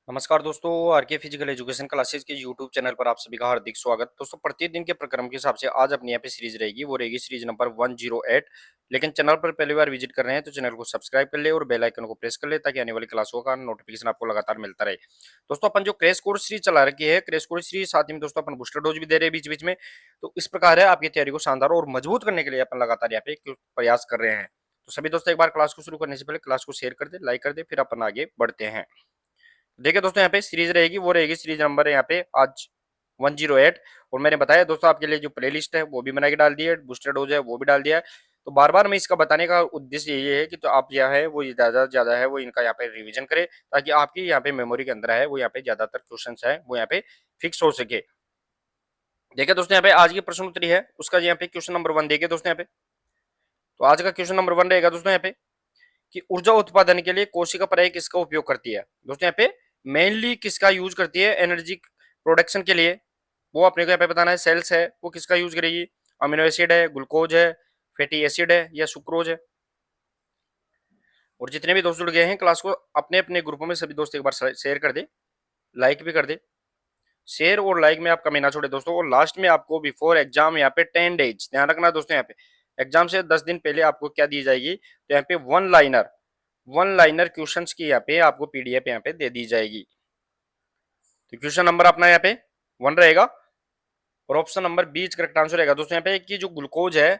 नमस्कार दोस्तों, R K physical education classes के यूट्यूब चैनल पर आप सभी का हार्दिक स्वागत। दोस्तों, प्रतिदिन के प्रक्रम के हिसाब से आज अपनी यहाँ पे सीरीज रहेगी, वो रहेगी सीरीज नंबर 108। लेकिन चैनल पर पहली बार विजिट कर रहे हैं तो चैनल को सब्सक्राइब कर ले और बेल आइकन को प्रेस कर ले ताकि आने वाली क्लासों का नोटिफिकेशन आपको लगातार मिलता रहे। दोस्तों, अपन जो क्रैश कोर्स सीरीज चला रखी है, क्रैश कोर्स सीरीज साथ ही में दोस्तों अपन बूस्टर डोज भी दे रहे हैं बीच बीच में। तो इस प्रकार है, आपकी तैयारी को शानदार और मजबूत करने के लिए अपन लगातार यहाँ पे प्रयास कर रहे हैं। तो सभी दोस्तों, एक बार क्लास को शुरू करने से पहले क्लास को शेयर कर दे, लाइक कर दे, फिर अपन आगे बढ़ते हैं। देखिए दोस्तों, यहाँ पे सीरीज रहेगी, वो रहेगी सीरीज नंबर है यहाँ पे आज 108। और मैंने बताया दोस्तों, आपके लिए जो प्लेलिस्ट है वो भी बना के डाल दी है, बूस्टर डोज है वो भी डाल दिया है। तो बार बार मैं इसका बताने का उद्देश्य ये है कि तो आप यह है वो ज्यादा से ज्यादा है वो इनका यहाँ पे रिवीजन करें, ताकि आपकी यहाँ पे मेमोरी के अंदर है वो यहाँ पे ज्यादातर क्वेश्चन है वो यहाँ पे फिक्स हो सके। देखिए दोस्तों, यहाँ पे आज की प्रश्न उत्तरी है उसका यहाँ पे क्वेश्चन नंबर 1 देखिए दोस्तों यहाँ पे। तो आज का क्वेश्चन नंबर 1 रहेगा दोस्तों यहाँ पे कि ऊर्जा उत्पादन के लिए कोशिका प्राय किसका उपयोग करती है। दोस्तों, यहाँ पे मेनली किसका यूज करती है एनर्जी प्रोडक्शन के लिए, वो अपने को यहाँ पे बताना है। सेल्स है वो किसका यूज करेगी, अमीनो एसिड है, ग्लूकोज है, फैटी एसिड है या सुक्रोज है। और जितने भी दोस्त जुड़ गए हैं क्लास को अपने अपने ग्रुपों में सभी दोस्त एक बार शेयर कर दे, लाइक भी कर दे। शेयर और लाइक में आप कमी ना छोड़े दोस्तों। और लास्ट में आपको बिफोर एग्जाम यहाँ पे 10 डेज ध्यान रखना दोस्तों, यहाँ पे एग्जाम से 10 दिन पहले आपको क्या दी जाएगी, तो यहाँ पे वन लाइनर क्वेश्चंस की यहाँ पे आपको पीडीएफ यहाँ पे दे दी जाएगी। तो क्वेश्चन नंबर अपना यहाँ पे 1 रहेगा और option number B correct answer रहेगा दोस्तों। यहाँ पे कि जो ग्लूकोज है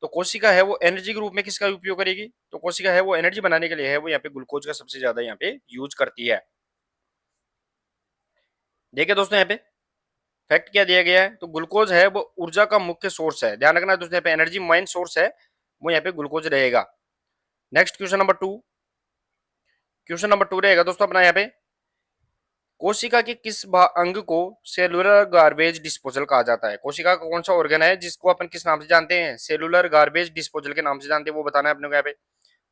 तो कोशिका है वो एनर्जी के रूप में किसका उपयोग करेगी, तो कोशिका है वो एनर्जी बनाने के लिए है वो यहाँ पे ग्लूकोज का सबसे ज्यादा यहाँ पे यूज करती है। देखिए दोस्तों, यहाँ पे फैक्ट क्या दिया गया है, तो ग्लूकोज है वो ऊर्जा का मुख्य सोर्स है। ध्यान रखना दोस्तों, यहाँ पे एनर्जी मेन सोर्स है वो यहाँ पे ग्लूकोज रहेगा। नेक्स्ट क्वेश्चन नंबर 2 रहेगा दोस्तों अपना यहाँ पे कोशिका के किस अंग को सेलुलर गार्बेज डिस्पोजल कहा जाता है। कोशिका का कौन सा ऑर्गन है जिसको अपन किस नाम से जानते हैं, सेलुलर गार्बेज डिस्पोजल के नाम से जानते हैं, वो बताना है अपने को यहाँ पे।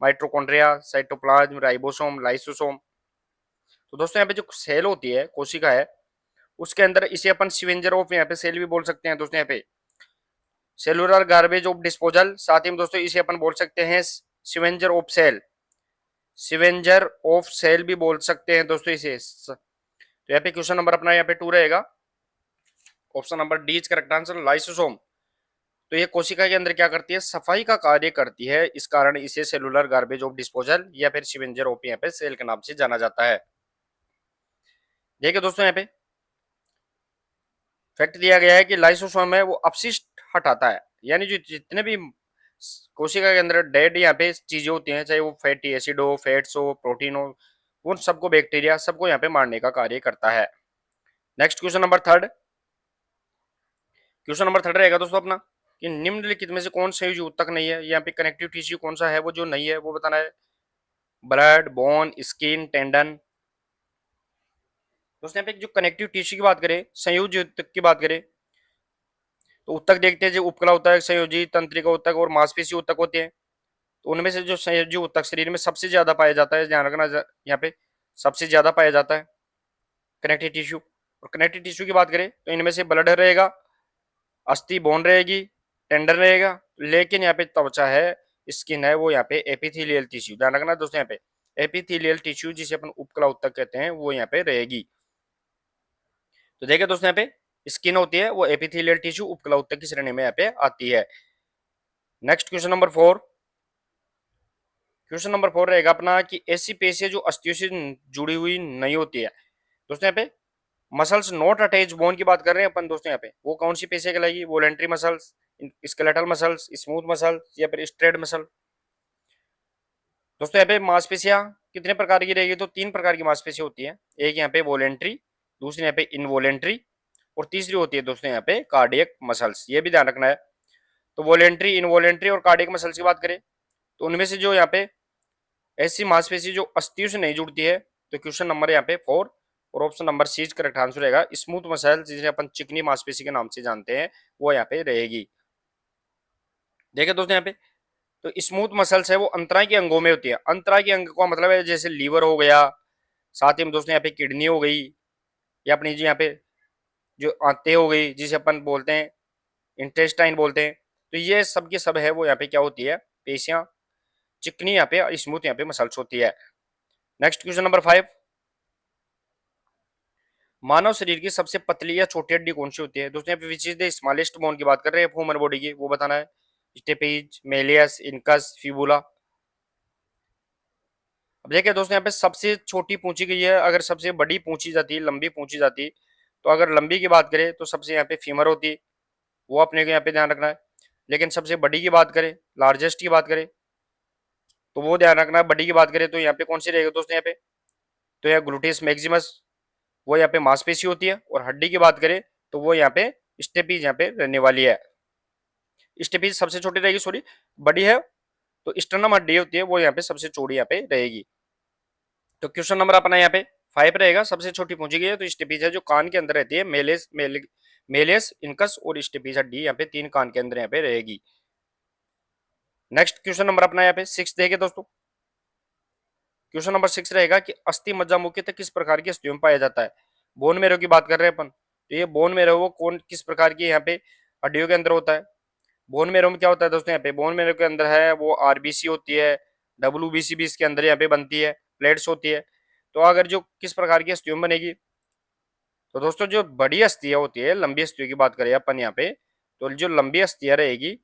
Mitochondria, cytoplasm, ribosome, lysosome. तो दोस्तों, यहाँ पे जो सेल होती है कोशिका है उसके अंदर इसे अपन सिवेंजर ऑफ यहाँ पे सेल भी बोल सकते हैं दोस्तों। यहाँ पे सेलुलर गार्बेज ऑफ डिस्पोजल, साथ ही में दोस्तों इसे अपन बोल सकते हैं सिवेंजर ऑफ सेल, सिवेंजर ऑफ सेल भी बोल सकते हैं दोस्तों इसे। तो यहाँ पे क्वेश्चन नंबर अपना यहाँ पे 2 रहेगा, option number D is correct answer, lysosome. तो ये कोशिका के अंदर क्या करती है, सफाई का कार्य करती है, इस कारण इसे सेलुलर गार्बेज ऑफ डिस्पोजल या फिर सिवेंजर ऑफ यहाँ पे सेल के नाम से जाना जाता है। देखिए दोस्तों, यहाँ पे फैक्ट दिया गया है कि लाइसोसोम है वो अपशिष्ट हटाता है, यानी जो जितने भी कोशिका के अंदर डेड यहाँ पे चीजें होती हैं, चाहे वो फैटी एसिड हो, फैट्स हो, प्रोटीन हो, उन सबको बैक्टीरिया सबको यहाँ पे मारने का कार्य करता है। नेक्स्ट क्वेश्चन नंबर 3 रहेगा दोस्तों अपना कि निम्नलिखित में से कौन संयोजी ऊतक नहीं है, यहाँ पे कनेक्टिव टिश्यू कौन सा है वो जो नहीं है वो बताना है। Blood, bone, skin, tendon. दोस्तों, यहाँ पे जो कनेक्टिव टिश्यू की बात करें, संयोजी ऊतक की बात करें, तो ऊतक देखते हैं जो उपकला ऊतक, संयोजी तंत्रिका ऊतक और मांसपेशी ऊतक होते हैं। तो उनमें से जो संयोजी ऊतक शरीर में सबसे ज्यादा पाया जाता है, ध्यान रखना यहाँ पे सबसे ज्यादा पाया जाता है कनेक्टिव टिश्यू। और कनेक्टिव टिश्यू की बात करें तो इनमें से ब्लड रहेगा, अस्थि बोन रहेगी, टेंडन रहेगा, लेकिन यहाँ पे त्वचा है, स्किन है वो यहाँ पे एपिथेलियल टिश्यू, ध्यान रखना दोस्तों यहाँ पे एपिथेलियल टिश्यू जिसे अपन उपकला ऊतक कहते हैं वो यहाँ पे रहेगी। तो देखिए दोस्तों, यहाँ पे स्किन होती है वो एपिथेलियल टिश्यू उपकला ऊतक की श्रेणी में यहाँ पे आती है। नेक्स्ट क्वेश्चन नंबर 4 रहेगा अपना कि ऐसी पेशियां जो अस्थियों से जुड़ी हुई नहीं होती है। दोस्तों, यहाँ पे मसल्स नॉट अटैच बोन की बात कर रहे हैं अपन दोस्तों, यहाँ पे वो कौन सी पेशियां कहलाएगी, voluntary muscles, skeletal muscles, smooth muscle या फिर स्ट्रेट मसल। दोस्तों, यहाँ पे मांसपेशियां कितने प्रकार की रहेगी, तो 3 प्रकार की मांसपेशियां होती है। एक यहाँ पे वोलेंट्री, दूसरी यहाँ पे इनवोलेंट्री और तीसरी होती है दोस्तों यहाँ पे कार्डियक मसल्स, ये भी ध्यान रखना है। तो वोलेंट्री, इनवोलेंट्री और कार्डियक मसल्स की बात करें तो उनमें से जो यहाँ पे ऐसी मांसपेशी जो अस्थियों से नहीं जुड़ती है, तो क्वेश्चन नंबर यहाँ पे 4 और option number C correct answer रहेगा, स्मूथ मसल जिसे अपन चिकनी मांसपेशी के नाम से जानते हैं वो यहाँ पे रहेगी। देखिए दोस्तों, यहाँ पे तो स्मूथ मसल्स है वो अंतराय के अंगों में होती है। अंतराय के अंग का मतलब है जैसे लीवर हो गया, साथ ही में दोस्तों यहाँ पे किडनी हो गई, या अपनी जो यहाँ पे जो आंतें हो गई जिसे अपन बोलते हैं इंटेस्टाइन बोलते हैं। तो ये सब के सब है वो यहाँ पे क्या होती है, पेशियां चिकनी यहाँ पे स्मूथ यहाँ पे मसल्स होती है। नेक्स्ट क्वेश्चन नंबर 5 मानव शरीर की सबसे पतली या छोटी हड्डी कौन सी होती है? दोस्तों यहाँ पे which is the smallest bone की बात कर रहे हैं ह्यूमन बॉडी की, वो बताना है। Stapes, malleus, incus, fibula. अब देखिए दोस्तों यहाँ पे सबसे छोटी पूछी गई है, अगर सबसे बड़ी पूछी जाती, लंबी पूछी जाती, तो अगर लंबी की बात करें तो सबसे यहाँ पे फीमर होती, वो अपने को यहाँ पे ध्यान रखना है। लेकिन सबसे बड़ी की बात करें, लार्जेस्ट की बात करें, तो वो ध्यान रखना है। बड़ी की बात करें तो यहाँ पे कौन सी रहेगी दोस्तों यहाँ पे? तो यहाँ ग्लूटेस मैक्सिमस, वो यहाँ पे मांसपेशी होती है। और हड्डी की बात करें तो वो यहाँ पे स्टेपीज यहाँ पे रहने वाली है। स्टेपीज सबसे छोटी रहेगी, सॉरी बड़ी है, तो स्टर्नम हड्डी होती है वो यहाँ पे सबसे चौड़ी यहाँ पे रहेगी। तो क्वेश्चन नंबर अपना यहाँ पे 5 रहेगा, सबसे छोटी पूछी गई है। तो स्टेपीज है जो कान के अंदर रहती है, मेलेस, इनकस और स्टेपीज हड्डी यहाँ पे 3 कान के अंदर यहाँ पे रहेगी। नेक्स्ट क्वेश्चन नंबर अपना यहाँ पे 6 देखे दोस्तों। क्वेश्चन नंबर 6 रहेगा कि अस्थि मज्जा मुख्यतः किस प्रकार की अस्थियों में पाया जाता है? बोन मेरो की बात कर रहे हैं अपन, तो ये बोन मेरो वो कौन किस प्रकार की यहाँ पे हड्डियों के अंदर होता है? बोन मेरो में क्या होता है दोस्तों? यहाँ पे बोन मेरो के अंदर है वो आरबीसी होती है, डब्ल्यूबीसी भी इसके अंदर यहाँ पे बनती है, प्लेट्स होती है। तो अगर जो किस प्रकार की अस्थियों में बनेगी, तो दोस्तों जो बड़ी अस्थियां होती है, लंबी अस्थियों की बात करें अपन यहाँ पे, तो जो लंबी अस्थियां रहेगी,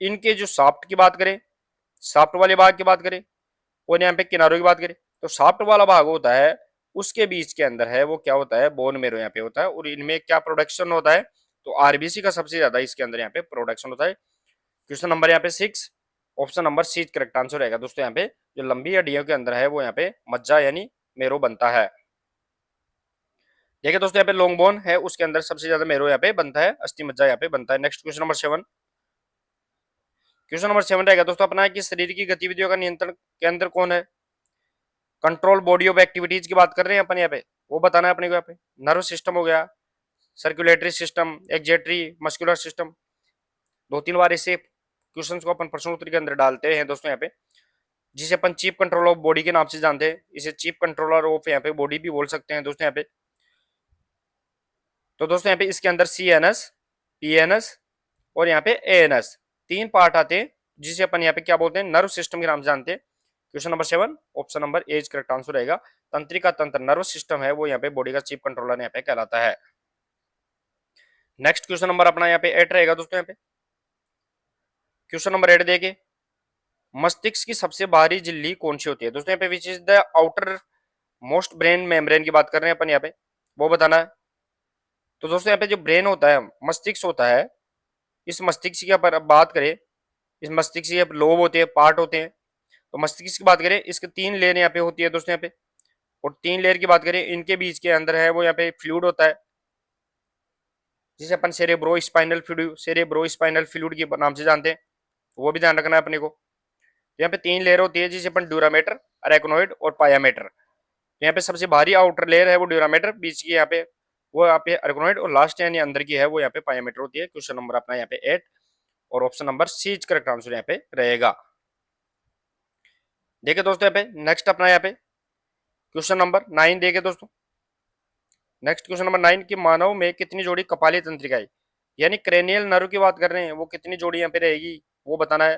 इनके जो साफ्ट की बात करें, साफ्ट वाले भाग की बात करें, और यहाँ पे किनारों की बात करें, तो साफ्ट वाला भाग होता है, उसके बीच के अंदर है वो क्या होता है? बोन मेरो यहाँ पे होता है। और इनमें क्या प्रोडक्शन होता है? तो आरबीसी का सबसे ज्यादा इसके अंदर यहाँ पे प्रोडक्शन होता है। क्वेश्चन नंबर यहाँ पे 6, option number C correct answer रहेगा दोस्तों। यहाँ पे जो लंबी हड्डियों के अंदर है वो यहाँ पे मज्जा यानी मेरो बनता है। देखिए दोस्तों यहाँ पे लॉन्ग बोन है, उसके अंदर सबसे ज्यादा मेरो यहाँ पे बनता है, अस्थि मज्जा यहाँ पे बनता है। Next question number 7। Question number 7 रहेगा दोस्तों अपना कि शरीर की गतिविधियों का नियंत्रण के अंदर कौन है? कंट्रोल बॉडी ऑफ एक्टिविटीज की बात कर रहे हैं अपन यहाँ पे, वो बताना है अपने को। यहाँ पे नर्व सिस्टम हो गया, सर्कुलेटरी सिस्टम, एक्जेटरी, मस्कुलर सिस्टम। 2-3 बार ऐसे क्वेश्चन को अपन प्रश्न उत्तर के अंदर डालते हैं दोस्तों यहाँ पे, जिसे अपन चीफ कंट्रोल ऑफ बॉडी के नाम से जानते हैं। इसे चीफ कंट्रोलर ऑफ यहाँ पे बॉडी भी बोल सकते हैं दोस्तों यहाँ पे। तो दोस्तों यहाँ पे इसके अंदर C N S, P N S और यहाँ पे ए एन एस 3 पार्ट आते हैं, जिसे अपन यहाँ पे क्या बोलते हैं? नर्व सिस्टम के नाम से जानते हैं। Question number 7 option number A correct answer रहेगा। तंत्रिका तंत्र नर्व सिस्टम है वो यहाँ पे बॉडी का चीफ कंट्रोलर यहाँ पे कहलाता है। नेक्स्ट क्वेश्चन नंबर अपना यहाँ पे 8 रहेगा दोस्तों। यहाँ पे क्वेश्चन नंबर 8 देखिए, मस्तिष्क की सबसे बाहरी झिल्ली कौन सी होती है? दोस्तों यहाँ पे which is the outer most brain membrane की बात कर रहे हैं अपन यहाँ पे, वो बताना है। तो दोस्तों यहाँ पे जो ब्रेन होता है, मस्तिष्क होता है, इस मस्तिष्क की अगर बात करें, इस मस्तिष्क के लोब होते हैं, पार्ट होते हैं। तो मस्तिष्क की बात करें, इसके 3 लेयर यहाँ पे होती है दोस्तों यहाँ पे। और 3 लेयर की बात करें, इनके बीच के अंदर है वो यहाँ पे फ्लूइड होता है, जिसे अपन सेरेब्रो स्पाइनल फ्लूइड के नाम से जानते हैं। वो भी ध्यान रखना है अपने को। तो यहाँ पे 3 लेयर होती है, जिसे अपन ड्यूरामेटर, अरेक्नोइड और पायामेटर। तो यहाँ पे सबसे भारी आउटर लेयर है वो ड्यूरामेटर, बीच की यहाँ पे वो यहाँ पे अरेक्नोइड, और लास्ट यानी अंदर की है वो यहाँ पे पायामेटर होती है। क्वेश्चन नंबर अपना यहाँ पे 8 और option number C correct answer यहाँ पे रहेगा। देखिए दोस्तों यहाँ पे नेक्स्ट अपना यहाँ पे क्वेश्चन नंबर 9 देखिए दोस्तों। नेक्स्ट क्वेश्चन नंबर 9 कि मानव में कितनी जोड़ी कपाली तंत्रिकाएं यानी क्रेनियल नर्व की बात कर रहे हैं, वो कितनी जोड़ी यहाँ पे रहेगी, वो बताना है।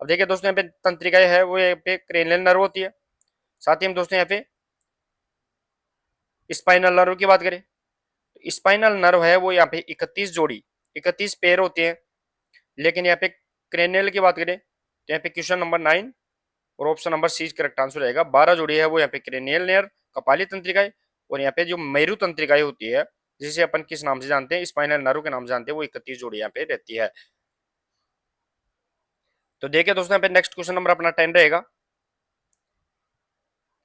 अब देखिए दोस्तों यहाँ पे तंत्रिकाएं है वो यहाँ पे क्रेनियल नर्व होती है। साथ ही हम दोस्तों यहाँ पे स्पाइनल नर्व की बात करें, तो स्पाइनल नर्व है वो यहाँ पे 31 जोड़ी, 31 पेयर होते हैं। लेकिन यहाँ पे क्रेनियल की बात करें तो यहाँ पे क्वेश्चन नंबर 9 और option number C correct answer रहेगा। 12 जोड़ी है वो यहाँ पे क्रेनियल नर्व, कपाली तंत्रिकाएं, और यहाँ पे जो मेरु तंत्रिकाएं होती है, जिसे अपन किस नाम से जानते हैं? स्पाइनल नर्व के नाम से जानते हैं, वो 31 जोड़ी यहाँ पे रहती है। तो देखिए दोस्तों यहाँ पे नेक्स्ट क्वेश्चन नंबर अपना 10 रहेगा।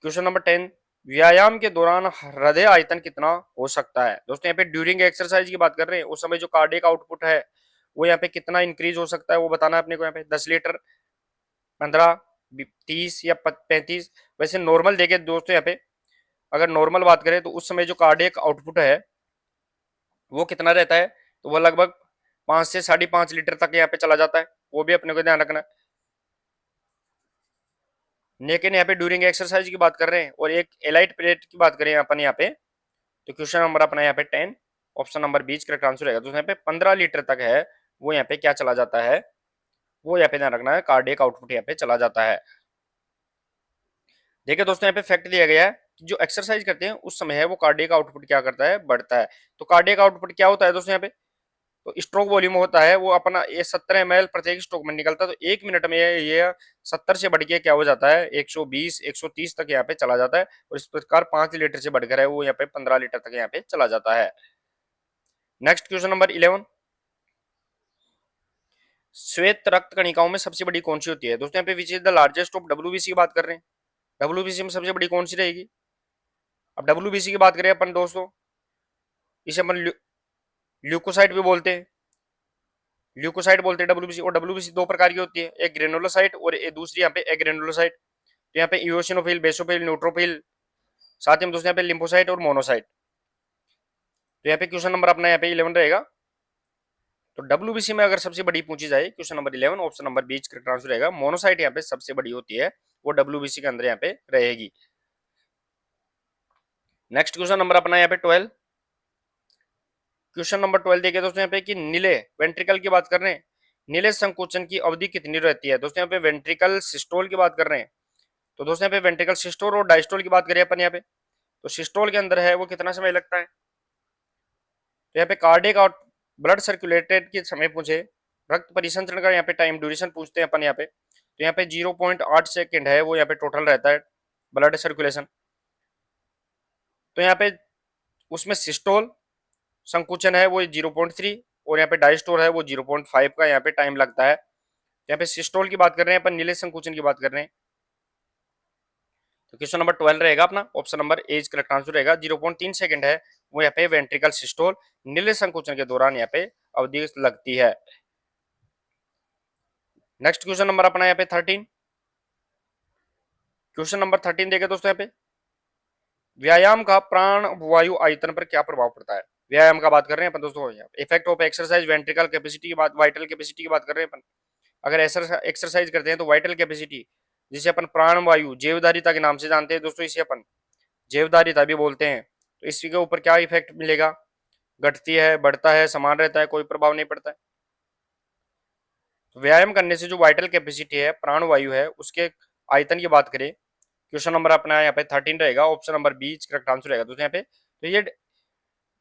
क्वेश्चन नंबर 10, व्यायाम के दौरान हृदय आयतन कितना हो सकता है? दोस्तों यहाँ पे ड्यूरिंग एक्सरसाइज की बात कर रहे हैं, उस समय जो कार्डियक आउटपुट है वो यहाँ पे कितना इंक्रीज हो सकता है, वो बताना है अपने को। यहाँ पे 10 लीटर, 15, 30 या 35। वैसे नॉर्मल देखे दोस्तों यहाँ पे, अगर नॉर्मल बात करें तो उस समय जो कार्डियक आउटपुट है वो कितना रहता है? तो वो लगभग 5 से 5.5 लीटर तक यहाँ पे चला जाता है, वो भी अपने को ध्यान रखना है। लेकिन यहाँ पे ड्यूरिंग एक्सरसाइज की बात कर रहे हैं, और एक एलाइट पीरियड की बात करें अपन यहाँ पे, तो क्वेश्चन नंबर अपना यहाँ पे 10 ऑप्शन नंबर 20 करेक्ट आंसर रहेगा। तो यहाँ पे 15 लीटर तक है वो यहाँ पे क्या चला जाता है, वो यहाँ पे ध्यान रखना है, कार्डियक आउटपुट यहाँ पे चला जाता है। देखिए दोस्तों यहाँ पे फैक्ट दिया गया है जो एक्सरसाइज करते हैं उस समय है वो कार्डियक आउटपुट क्या करता है, बढ़ता है। तो कार्डियक आउटपुट क्या होता है दोस्तों यहाँ पे, तो स्ट्रोक वॉल्यूम होता है वो अपना ये 70 ml प्रत्येक स्ट्रोक में निकलता है। तो 1 मिनट में ये 70 से बढ़ के क्या हो जाता है, 120 130 तक यहाँ पे चला जाता है। और इस प्रकार 5 लीटर से बढ़कर है वो यहाँ पे 15 लीटर तक यहाँ पे चला जाता है। नेक्स्ट क्वेश्चन नंबर 11, श्वेत रक्त कणिकाओं में सबसे बड़ी कौन सी होती है दोस्तों, यहाँ पे which is the largest of WBC की बात कर रहे हैं। डब्ल्यूबीसी में सबसे बड़ी कौन सी रहेगी। अब डब्ल्यूबीसी की बात करें अपन दोस्तों, इसे अपन ल्यूकोसाइट भी बोलते हैं, ल्यूकोसाइट बोलते हैं डब्ल्यूबीसी। और डब्ल्यूबीसी दो प्रकार की होती है, एक ग्रेनुलोसाइट और एक दूसरी यहाँ पे एग्रेनुलोसाइट। तो यहाँ पे इओसिनोफिल, बेसोफिल, न्यूट्रोफिल, साथ ही में दोस्तों यहाँ पे लिम्फोसाइट और मोनोसाइट। तो यहाँ पे क्वेश्चन नंबर अपना यहाँ पे 11 रहेगा। तो डब्ल्यूबीसी में अगर सबसे बड़ी पूछी जाए question number 11, option number B correct answer रहेगा। मोनोसाइट यहाँ पे सबसे बड़ी होती है, वो डब्ल्यूबीसी के अंदर यहाँ पे रहेगी। नेक्स्ट क्वेश्चन नंबर अपना यहाँ पे 12, क्वेश्चन नंबर 12 देखिए दोस्तों यहाँ पे कि नीले वेंट्रिकल की बात कर रहे हैं, नीले संकोचन की अवधि कितनी रहती है दोस्तों। यहाँ पे वेंट्रिकल सिस्टोल की बात कर रहे हैं। तो दोस्तों यहाँ पे वेंट्रिकल सिस्टोल और डायस्टोल की बात करें अपन यहाँ पे, तो सिस्टोल के अंदर है वो कितना समय लगता है। तो यहाँ पे कार्डियक और ब्लड सर्कुलेटेड के समय पूछे, रक्त परिसंचरण का यहाँ पे टाइम ड्यूरेशन पूछते हैं अपन यहाँ पे। तो यहाँ पे 0.8 सेकेंड है वो यहाँ पे टोटल रहता है ब्लड सर्कुलेशन। तो यहाँ पे उसमें सिस्टोल संकुचन है वो 0.3 और यहाँ पे डायस्टोल है वो 0.5 का यहाँ पे टाइम लगता है। यहाँ पे सिस्टोल की बात कर रहे हैं अपन, नीले संकुचन की बात कर रहे हैं। तो क्वेश्चन नंबर 12 रहेगा अपना, option number A is correct answer रहेगा। 0.3 सेकंड है वो यहाँ पे वेंट्रिकल सिस्टोल नीले संकुचन के दौरान यहाँ पे अवधि लगती है। नेक्स्ट क्वेश्चन नंबर अपना यहाँ पे 13, क्वेश्चन नंबर 13 देखे दोस्तों यहाँ पे, व्यायाम का प्राण वायु आयतन पर क्या प्रभाव पड़ता है। व्यायाम का बात कर रहे हैं अपन दोस्तों, effect of exercise ventricle capacity की बात, वाइटल कैपेसिटी की बात कर रहे हैं अपन। अगर एक्सरसाइज करते हैं तो वाइटल कैपेसिटी, जिसे अपन प्राण वायु जीवधारिता के नाम से जानते हैं दोस्तों, इसे अपन जीवधारिता भी बोलते हैं। तो इसी के ऊपर क्या इफेक्ट मिलेगा, घटती है, बढ़ता है, समान रहता है, कोई प्रभाव नहीं पड़ता है। तो व्यायाम करने से जो वाइटल कैपेसिटी है, प्राण वायु है, उसके आयतन की बात करें, क्वेश्चन नंबर अपना यहाँ पे 13 रहेगा, option number B correct answer रहेगा दोस्तों यहाँ पे। तो ये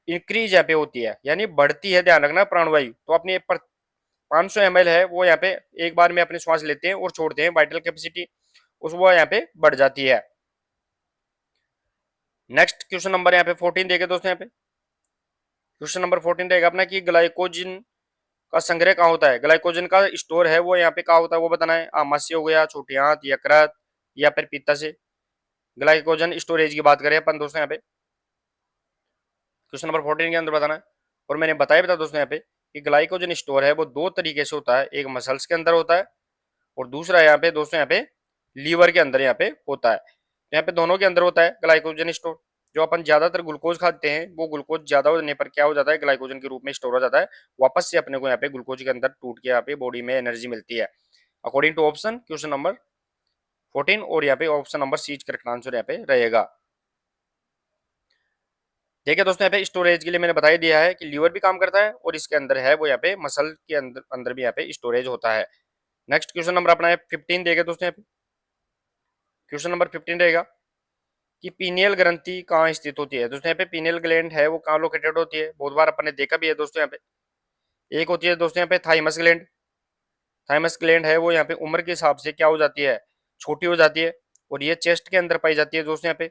इंक्रीज यहाँ पे होती है यानी बढ़ती है, ध्यान रखना प्राणवायु। तो अपने 500 ml है वो यहाँ पे एक बार में अपनी श्वास लेते हैं और छोड़ते हैं, वाइटल कैपेसिटी उस वो यहाँ पे बढ़ जाती है। नेक्स्ट क्वेश्चन नंबर यहाँ पे 14 देखे दोस्तों यहाँ पे, क्वेश्चन नंबर 14 रहेगा अपना कि ग्लाइकोजन का संग्रह कहाँ होता है। ग्लाइकोजन का स्टोर है वो यहाँ पे कहाँ होता है वो बताना है। आमाशय हो गया, छोटी आंत, यकृत या फिर पित्ताशय। ग्लाइकोजन स्टोरेज की बात करें अपन दोस्तों यहाँ पे, क्वेश्चन नंबर 14 के अंदर बताना है। और मैंने बताया था दोस्तों यहाँ पे कि ग्लाइकोजन स्टोर है वो दो तरीके से होता है, एक मसल्स के अंदर होता है और दूसरा यहाँ पे दोस्तों यहाँ पे लीवर के अंदर यहाँ पे होता है। तो यहाँ पे दोनों के अंदर होता है ग्लाइकोजन स्टोर। जो अपन ज्यादातर ग्लूकोज खाते हैं वो ग्लूकोज ज्यादा होने पर क्या हो जाता है, ग्लाइकोजन के रूप में स्टोर हो जाता है, वापस से अपने को यहाँ पे ग्लूकोज के अंदर टूट के यहाँ पे बॉडी में एनर्जी मिलती है। According to option question number 14 और यहाँ पे option number C correct answer यहाँ पे रहेगा। देखिए दोस्तों यहाँ पे स्टोरेज के लिए मैंने बता ही दिया है कि लीवर भी काम करता है और इसके अंदर है वो यहाँ पे मसल के अंदर अंदर भी यहाँ पे स्टोरेज होता है। नेक्स्ट क्वेश्चन नंबर अपना है 15 देखे दोस्तों यहाँ पे, क्वेश्चन नंबर 15 रहेगा कि पीनियल ग्रंथि कहाँ स्थित होती है दोस्तों। यहाँ पे पीनियल ग्लैंड है वो कहाँ लोकेटेड होती है, बहुत बार अपन ने देखा भी है दोस्तों यहाँ पे। एक होती है दोस्तों यहाँ पे थाइमस ग्लैंड, थाइमस ग्लैंड है वो यहाँ पे उम्र के हिसाब से क्या हो जाती है, छोटी हो जाती है और ये चेस्ट के अंदर पाई जाती है दोस्तों यहाँ पे।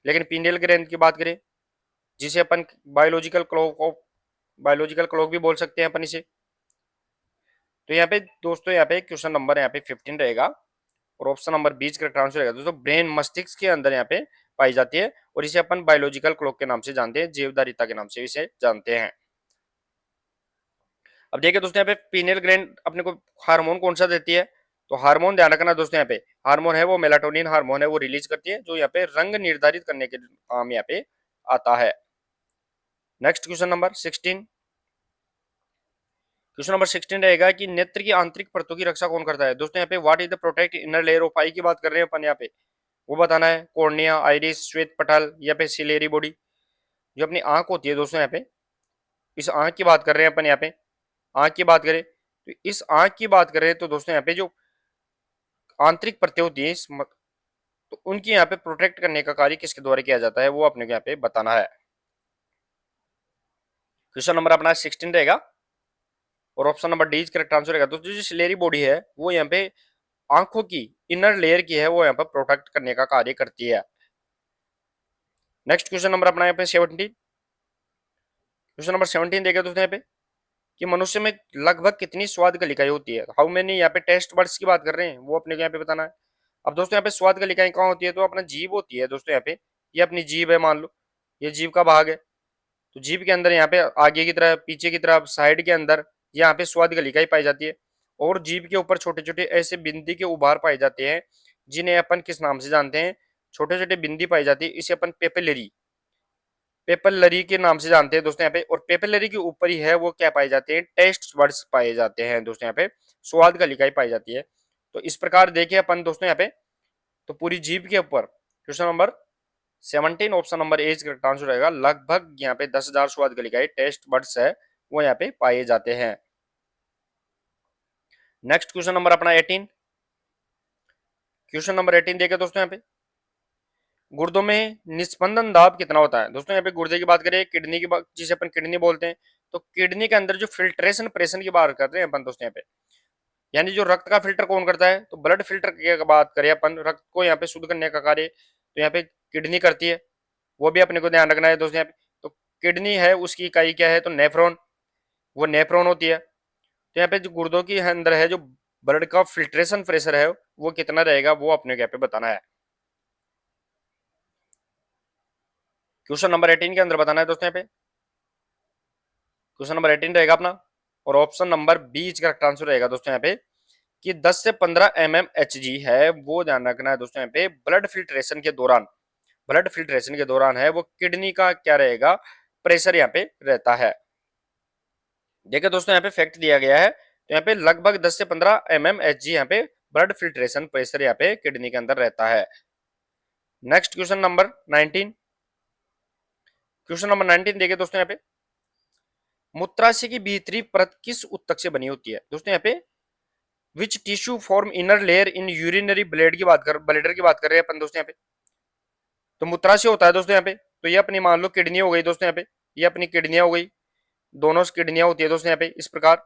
लेकिन पीनियल ग्लैंड की बात करें, जिसे अपन बायोलॉजिकल क्लॉक भी बोल सकते हैं अपन इसे। तो यहाँ पे दोस्तों यहाँ पे क्वेश्चन नंबर यहाँ पे 15 रहेगा और ऑप्शन नंबर 20 का आंसर रहेगा दोस्तों। ब्रेन मस्तिष्क के अंदर यहाँ पे पाई जाती है और इसे अपन बायोलॉजिकल क्लॉक के नाम से जानते हैं, जीवधारिता के नाम से इसे जानते हैं। अब देखिए दोस्तों यहाँ पे पीनियल ग्लैंड अपने को हार्मोन कौन सा देती है, तो हार्मोन ध्यान रखना दोस्तों, यहाँ पे हार्मोन है वो मेलाटोनिन हार्मोन है वो रिलीज करती है, जो यहाँ पे रंग निर्धारित करने के काम यहाँ पे आता है। Next question number 16, question number 16 रहेगा कि नेत्र की आंतरिक परतों की रक्षा कौन करता है दोस्तों। यहाँ पे what is the protect inner layer of eye की बात कर रहे हैं अपन यहाँ पे, वो बताना है। कॉर्निया, आइरिस, श्वेत पटल या फिर सिलेरी बॉडी, जो अपनी आंख होती है दोस्तों यहाँ पे, इस आंख की बात कर रहे हैं अपन यहाँ पे। आंख की बात करें तो इस आंख की बात करें तो दोस्तों यहाँ पे जो आंतरिक परतें होती है तो उनकी यहाँ पे प्रोटेक्ट करने का कार्य किसके द्वारा किया जाता है वो अपने को यहाँ पे बताना है। क्वेश्चन नंबर अपना 16 रहेगा और option number D correct answer रहेगा। दोस्तों जो सिलेरी बॉडी है वो यहाँ पे आंखों की इनर लेयर की है, वो यहाँ पर प्रोटेक्ट करने का कार्य करती है। नेक्स्ट क्वेश्चन नंबर अपना यहाँ पे 17। क्वेश्चन नंबर 17 देखिए दोस्तों यहाँ पे कि मनुष्य में लगभग कितनी स्वाद गलिकाएं होती है। हाउ मेनी यहाँ पे टेस्ट बर्ड्स की बात कर रहे हैं, वो अपने को यहाँ पे बताना है। अब दोस्तों यहाँ पे स्वाद गलिकाएं कहाँ होती है, तो अपना जीभ होती है दोस्तों यहाँ पे। ये अपनी जीभ है, मान लो ये जीभ का भाग है। तो जीभ के अंदर यहाँ पे आगे की तरफ, पीछे की तरफ, साइड के अंदर यहाँ पे स्वाद गलिकाएं पाई जाती है। और जीभ के ऊपर छोटे छोटे ऐसे बिंदी के उभार पाए जाते हैं, जिन्हें अपन किस नाम से जानते हैं। छोटे छोटे बिंदी पाई जाती है, इसे अपन पेपिलरी, पेपलरी के नाम से जानते हैं दोस्तों यहाँ पे। और पेपलरी के ऊपर ही है वो क्या पाए जाते हैं, टेस्ट बर्ड्स पाए जाते हैं दोस्तों यहाँ पे, स्वाद गलिकाएं पाई जाती है। तो इस प्रकार देखिए अपन दोस्तों यहाँ पे, तो पूरी जीभ के ऊपर question number 17 option number A correct answer रहेगा। लगभग यहाँ पे 10,000 स्वाद गलिकाएं टेस्ट बर्ड्स है वो यहाँ पे पाए जाते हैं। नेक्स्ट क्वेश्चन नंबर अपना 18। क्वेश्चन नंबर 18 देखिए दोस्तों यहाँ पे, गुर्दों में निस्पंदन दाब कितना होता है। दोस्तों यहाँ पे गुर्दे की बात करें, किडनी की बात, जिसे अपन किडनी बोलते हैं, तो किडनी के अंदर जो फिल्ट्रेशन प्रेशर की बात कर रहे हैं अपन दोस्तों यहाँ पे, यानी जो रक्त का फिल्टर कौन करता है, तो ब्लड फिल्टर की बात करें अपन, रक्त को यहाँ पे शुद्ध करने का कार्य तो यहाँ पे किडनी करती है, वो भी अपने को ध्यान रखना है दोस्तों यहाँ पे। तो किडनी है उसकी इकाई क्या है, तो नेफ्रॉन, वो नेफ्रॉन होती है। तो यहाँ पे जो गुर्दों के अंदर है जो ब्लड का फिल्ट्रेशन प्रेशर है वो कितना रहेगा वो अपने को यहाँ पे बताना है। क्वेश्चन नंबर 18 के अंदर बताना है दोस्तों यहाँ पे। क्वेश्चन नंबर 18 रहेगा अपना और option number B correct answer रहेगा दोस्तों यहाँ पे कि 10 से 15 mmHg है, वो ध्यान रखना है दोस्तों यहाँ पे। ब्लड फिल्ट्रेशन के दौरान, ब्लड फिल्ट्रेशन के दौरान है वो किडनी का क्या रहेगा, प्रेशर यहाँ पे रहता है। देखिए दोस्तों यहाँ पे फैक्ट दिया गया है, तो यहाँ पे लगभग 10 से 15 mmHg यहाँ पे ब्लड फिल्ट्रेशन प्रेशर यहाँ पे किडनी के अंदर रहता है। Next question number 19। Question number 19 देखिए दोस्तों यहाँ पे, मूत्राशय की भीतरी परत किस उत्तक से बनी होती है। दोस्तों यहाँ पे which tissue form inner layer in urinary bladder की बात कर रहे हैं अपन दोस्तों यहाँ पे। तो मूत्राशय होता है दोस्तों यहाँ पे, तो ये अपनी मान लो किडनी हो गई दोस्तों यहाँ पे, ये अपनी किडनियां हो गई, दोनों किडनियां होती है दोस्तों यहाँ पे इस प्रकार,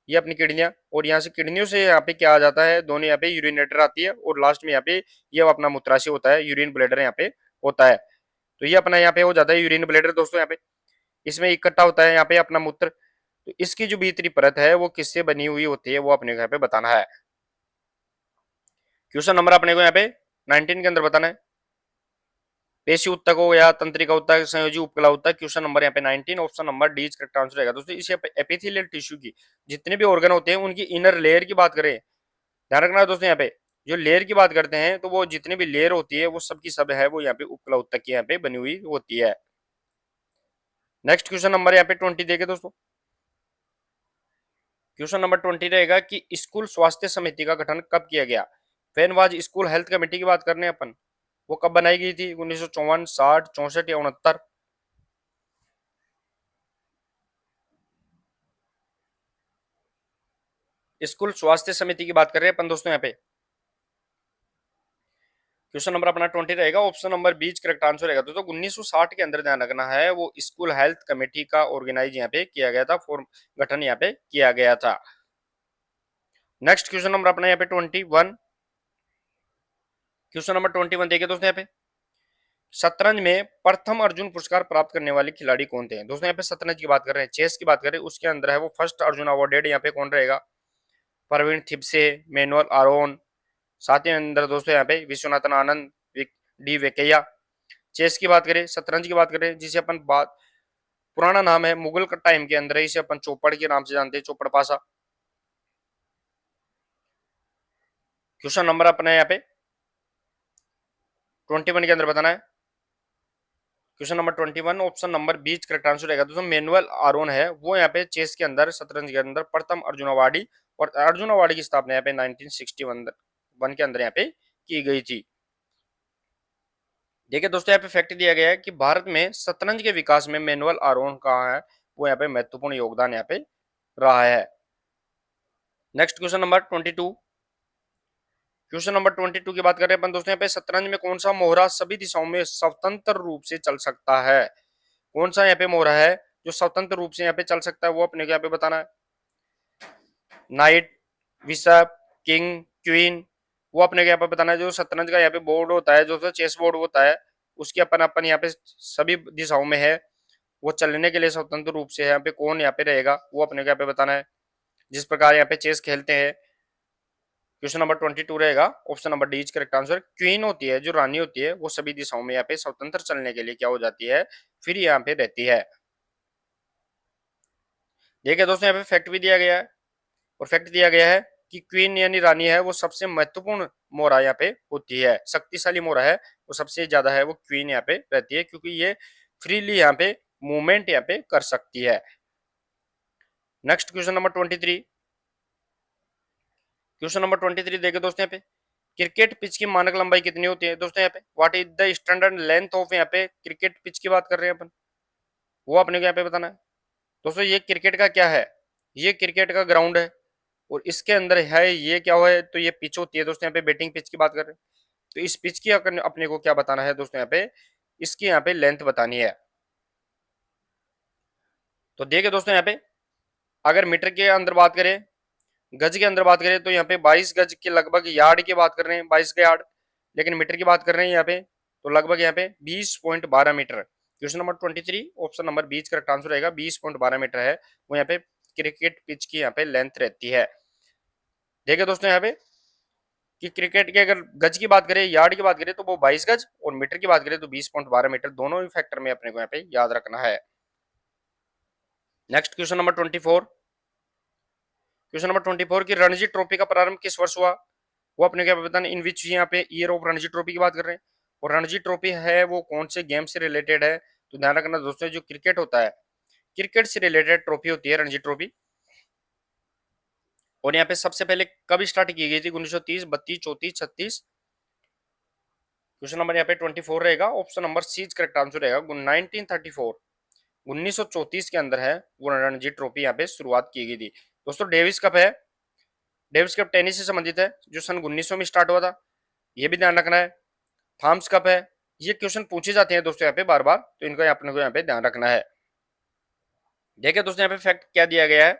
ये अपनी किडनियां, और यहाँ से किडनियों से यहाँ पे क्या आ जाता है, दोनों यहाँ पे यूरिनेटर आती है, और लास्ट में यहाँ पे ये अपना मूत्राशय होता है, यूरिन ब्लेडर यहाँ पे होता है। तो ये अपना यहाँ पे हो जाता है यूरिन ब्लेडर दोस्तों यहाँ पे, इसमें इकट्ठा होता है यहाँ पे अपना मूत्र। तो इसकी जो भीतरी परत है वो किससे बनी हुई होती है वो अपने को यहाँ पे बताना है। क्वेश्चन नंबर अपने को यहाँ पे 19 के अंदर बताना है। पेशी उत्तक हो गया, तंत्रिका उत्तक, संयोजी उपकला उत्तक। क्वेश्चन नंबर यहाँ पे 19 option number D correct answer रहेगा दोस्तों। इसे एपिथेलियल टिश्यू की जितने भी ऑर्गन होते हैं उनकी इनर लेयर की बात करें, ध्यान रखना है दोस्तों यहाँ पे, जो लेयर की बात करते हैं तो वो जितने भी लेयर होती है वो सब की सब है वो यहाँ पे उपकला उत्तक की यहाँ पे बनी हुई होती है। नेक्स्ट क्वेश्चन नंबर यहाँ पे 20 देखे दोस्तों। क्वेश्चन नंबर 20 रहेगा कि स्कूल स्वास्थ्य समिति का गठन कब किया गया। When was school health committee की बात करने हैं अपन, वो कब बनाई गई थी, 1954, 60, 64 या 69। स्कूल स्वास्थ्य समिति की बात कर रहे हैं अपन दोस्तों यहाँ पे। क्वेश्चन नंबर अपना 20 रहेगा, ऑप्शन नंबर बीच करेक्ट आंसर रहेगा दोस्तों। 1960 के अंदर ध्यान रखना है वो स्कूल हेल्थ कमेटी का ऑर्गेनाइज यहाँ पे किया गया था, फॉर्म गठन यहाँ पे किया गया था। नेक्स्ट क्वेश्चन नंबर अपना यहाँ पे 21। क्वेश्चन नंबर 21 देखिए दोस्तों यहाँ पे, शतरंज में प्रथम अर्जुन पुरस्कार प्राप्त करने वाले खिलाड़ी कौन थे। दोस्तों यहाँ पे शतरंज की बात कर रहे हैं, चेस की बात कर रहे हैं, उसके अंदर है वो फर्स्ट अर्जुन अवार्डेड यहाँ पे कौन रहेगा, प्रवीण थिप्से, मैनुअल आरोन, साथ ही अंदर दोस्तों यहाँ पे विश्वनाथन आनंद, डी वेकैया। चेस की बात करें, शतरंज की बात करें, जिसे अपन बात पुराना नाम है मुगल का टाइम के अंदर है, इसे अपन चौपड़ के नाम से जानते हैं, चौपड़ पासा। क्वेश्चन नंबर अपने यहाँ पे 21 के अंदर बताना है। क्वेश्चन नंबर 21 ऑप्शन नंबर बीच करेक्ट आंसर रहेगा दोस्तों। मैनुअल आरोन है वो यहाँ पे चेस के अंदर, शतरंज के अंदर प्रथम अर्जुन अवार्डी, और अर्जुन अवार्डी की स्थापना यहाँ पे 1961 के अंदर यहाँ पे की गई थी। देखिए दोस्तों यहाँ पे फैक्ट दिया गया है कि भारत में शतरंज के विकास में मैनुअल आरोन का है वो यहाँ पे महत्वपूर्ण योगदान यहाँ पे रहा है। Next question number 22। Question number 22 की बात कर रहे हैं अपन दोस्तों। यहाँ पे शतरंज में कौन सा मोहरा सभी दिशाओं में स्वतंत्र रूप से चल सकता है? कौन सा यहाँ पे मोहरा है जो स्वतंत्र रूप से यहाँ पे चल सकता है, वो अपने को यहाँ पे बताना है। नाइट, बिशप, किंग, क्वीन, वो अपने को यहाँ पे बताना है। जो शतरंज का यहाँ पे बोर्ड होता है, जो चेस बोर्ड होता है, उसके अपन अपन यहाँ पे सभी दिशाओं में है, वो चलने के लिए स्वतंत्र रूप से है। यहाँ पे कौन यहाँ पे रहेगा, वो अपने को यहाँ पे बताना है। जिस प्रकार यहाँ पे चेस खेलते हैं। क्वेश्चन नंबर 22 रहेगा, option number D is correct answer. Queen होती है, जो रानी होती है, वो सभी दिशाओं में यहाँ पे स्वतंत्र चलने के लिए क्या हो जाती है, फिर यहाँ पे रहती है। देखिए दोस्तों, यहाँ पे फैक्ट भी दिया गया है, और फैक्ट दिया गया है कि क्वीन यानी रानी है, वो सबसे महत्वपूर्ण मोहरा यहाँ पे होती है, शक्तिशाली मोहरा है, वो सबसे ज्यादा है वो क्वीन यहाँ पे रहती है, क्योंकि ये फ्रीली यहाँ पे मूवमेंट यहाँ पे कर सकती है। Next question number 23। Question number 23 देखिए दोस्तों, यहाँ पे क्रिकेट पिच की मानक लंबाई कितनी होती है दोस्तों? यहाँ पे what is the standard length of, यहाँ पे क्रिकेट पिच की बात कर रहे हैं अपन, वो अपने को यहाँ पे बताना है। दोस्तों ये क्रिकेट का क्या है, ये क्रिकेट का ग्राउंड है, और इसके अंदर है ये क्या है, तो ये पिच होती है दोस्तों। यहाँ पे बैटिंग पिच की बात कर रहे हैं, तो इस पिच की अपने को क्या बताना है दोस्तों, यहाँ पे इसकी यहाँ पे लेंथ बतानी है। तो देखिए दोस्तों, यहाँ पे अगर मीटर के अंदर बात करें, गज के अंदर बात करें, तो यहाँ पे 22 गज के लगभग यार्ड की बात कर रहे हैं, 22 का यार्ड। लेकिन मीटर की बात कर रहे हैं यहाँ पे, तो लगभग यहाँ पे 20.12 metre. Question number 23 option number B correct answer रहेगा। 20.12 मीटर है वो यहाँ पे क्रिकेट पिच की यहाँ पे लेंथ रहती है। देखिए दोस्तों, यहाँ पे कि क्रिकेट के अगर गज की बात करें, यार्ड की बात करें, तो वो 22 गज, और मीटर की बात करें तो 20.12 मीटर, दोनों ही फैक्टर में अपने को यहाँ पे याद रखना है। Next question number 24। Question number 24 की रणजी ट्रॉफी का प्रारंभ किस वर्ष हुआ, वो अपने क्या बताना। इन विच यहाँ पे ईयर ऑफ रणजी ट्रॉफी की बात कर रहे हैं, और रणजी ट्रॉफी है वो कौन से गेम से रिलेटेड है, तो ध्यान रखना दोस्तों, जो क्रिकेट होता है, क्रिकेट से रिलेटेड ट्रॉफी होती है रणजी ट्रॉफी। और यहाँ पे सबसे पहले कब स्टार्ट की गई थी, 1930, 32, 34, 36। क्वेश्चन नंबर यहाँ पे 24 रहेगा, option number C correct answer रहेगा। 1934, 1934 के अंदर है वो रणजी ट्रॉफी यहाँ पे शुरुआत की गई थी। दोस्तों डेविस कप है, डेविस कप टेनिस से संबंधित है, जो सन 1900 में स्टार्ट हुआ था, ये भी ध्यान रखना है। थॉम्स कप है, ये क्वेश्चन पूछे जाते हैं दोस्तों यहाँ पे बार बार, तो इनको अपने को यहाँ पे ध्यान रखना है। देखिए दोस्तों, यहाँ पे फैक्ट क्या दिया गया है,